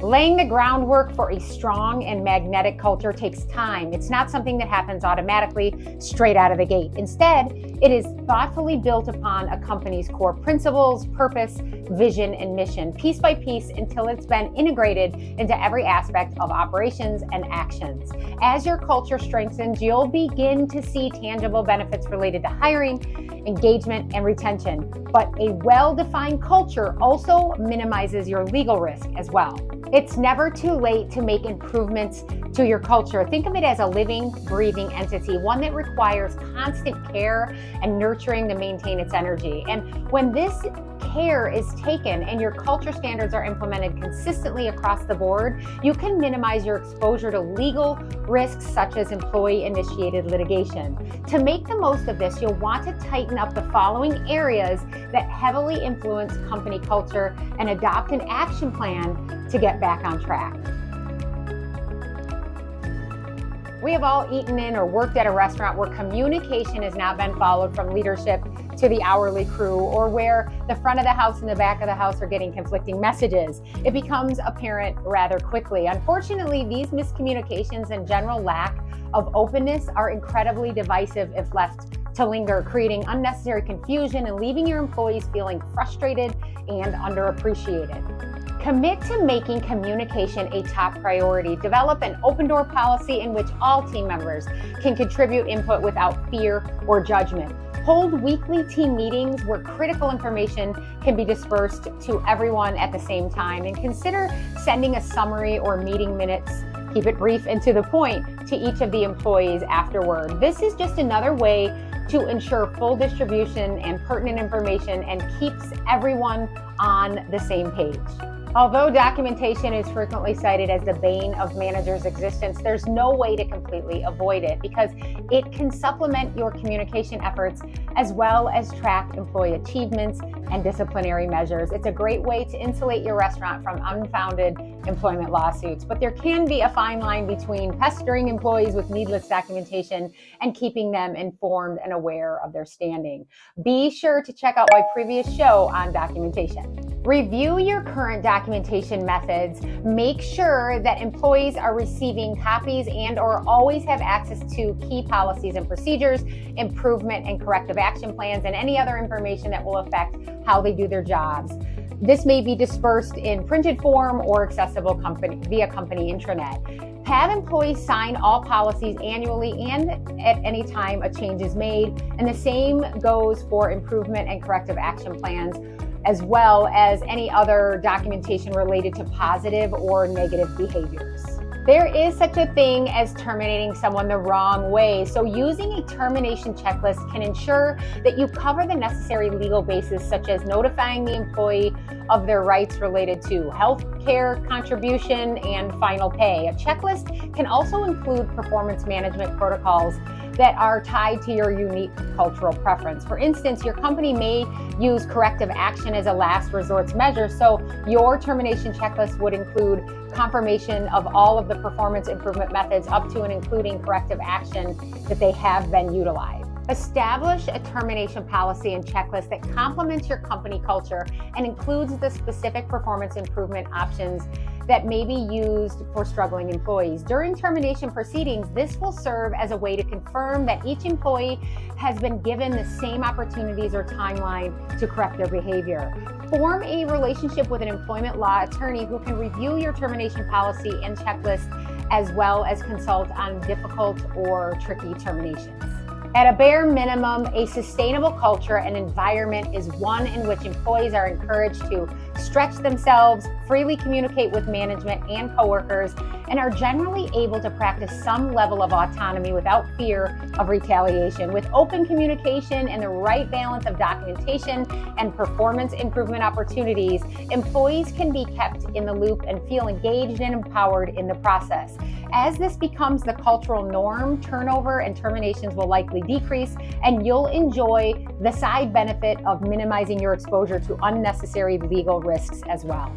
Laying the groundwork for a strong and magnetic culture takes time. It's not something that happens automatically straight out of the gate. Instead, it is thoughtfully built upon a company's core principles, purpose, vision, and mission, piece by piece until it's been integrated into every aspect of operations and actions. As your culture strengthens, you'll begin to see tangible benefits related to hiring, engagement, and retention. But a well-defined culture also minimizes your legal risk as well. It's never too late to make improvements to your culture. Think of it as a living, breathing entity, one that requires constant care and nurturing to maintain its energy. And when this care is taken and your culture standards are implemented consistently across the board, you can minimize your exposure to legal risks such as employee-initiated litigation. To make the most of this, you'll want to tighten up the following areas that heavily influence company culture and adopt an action plan to get back on track. We have all eaten in or worked at a restaurant where communication has not been followed from leadership to the hourly crew, or where the front of the house and the back of the house are getting conflicting messages. It becomes apparent rather quickly. Unfortunately, these miscommunications and general lack of openness are incredibly divisive if left to linger, creating unnecessary confusion and leaving your employees feeling frustrated and underappreciated. Commit to making communication a top priority. Develop an open door policy in which all team members can contribute input without fear or judgment. Hold weekly team meetings where critical information can be dispersed to everyone at the same time, and consider sending a summary or meeting minutes, keep it brief and to the point, to each of the employees afterward. This is just another way to ensure full distribution and pertinent information and keeps everyone on the same page. Although documentation is frequently cited as the bane of managers' existence, there's no way to completely avoid it because it can supplement your communication efforts as well as track employee achievements and disciplinary measures. It's a great way to insulate your restaurant from unfounded employment lawsuits, but there can be a fine line between pestering employees with needless documentation and keeping them informed and aware of their standing. Be sure to check out my previous show on documentation. Review your current documentation methods. Make sure that employees are receiving copies and or always have access to key policies and procedures, improvement and corrective action plans, and any other information that will affect how they do their jobs. This may be dispersed in printed form or accessible via company intranet. Have employees sign all policies annually and at any time a change is made. And the same goes for improvement and corrective action plans, as well as any other documentation related to positive or negative behaviors. There is such a thing as terminating someone the wrong way, so using a termination checklist can ensure that you cover the necessary legal bases, such as notifying the employee of their rights related to health care contribution and final pay. A checklist can also include performance management protocols that are tied to your unique cultural preference. For instance, your company may use corrective action as a last resort measure, so your termination checklist would include confirmation of all of the performance improvement methods up to and including corrective action that they have been utilized. Establish a termination policy and checklist that complements your company culture and includes the specific performance improvement options that may be used for struggling employees. During termination proceedings, this will serve as a way to confirm that each employee has been given the same opportunities or timeline to correct their behavior. Form a relationship with an employment law attorney who can review your termination policy and checklist, as well as consult on difficult or tricky terminations. At a bare minimum, a sustainable culture and environment is one in which employees are encouraged to stretch themselves, freely communicate with management and coworkers, and are generally able to practice some level of autonomy without fear of retaliation. With open communication and the right balance of documentation and performance improvement opportunities, employees can be kept in the loop and feel engaged and empowered in the process. As this becomes the cultural norm, turnover and terminations will likely decrease, and you'll enjoy the side benefit of minimizing your exposure to unnecessary legal risks as well.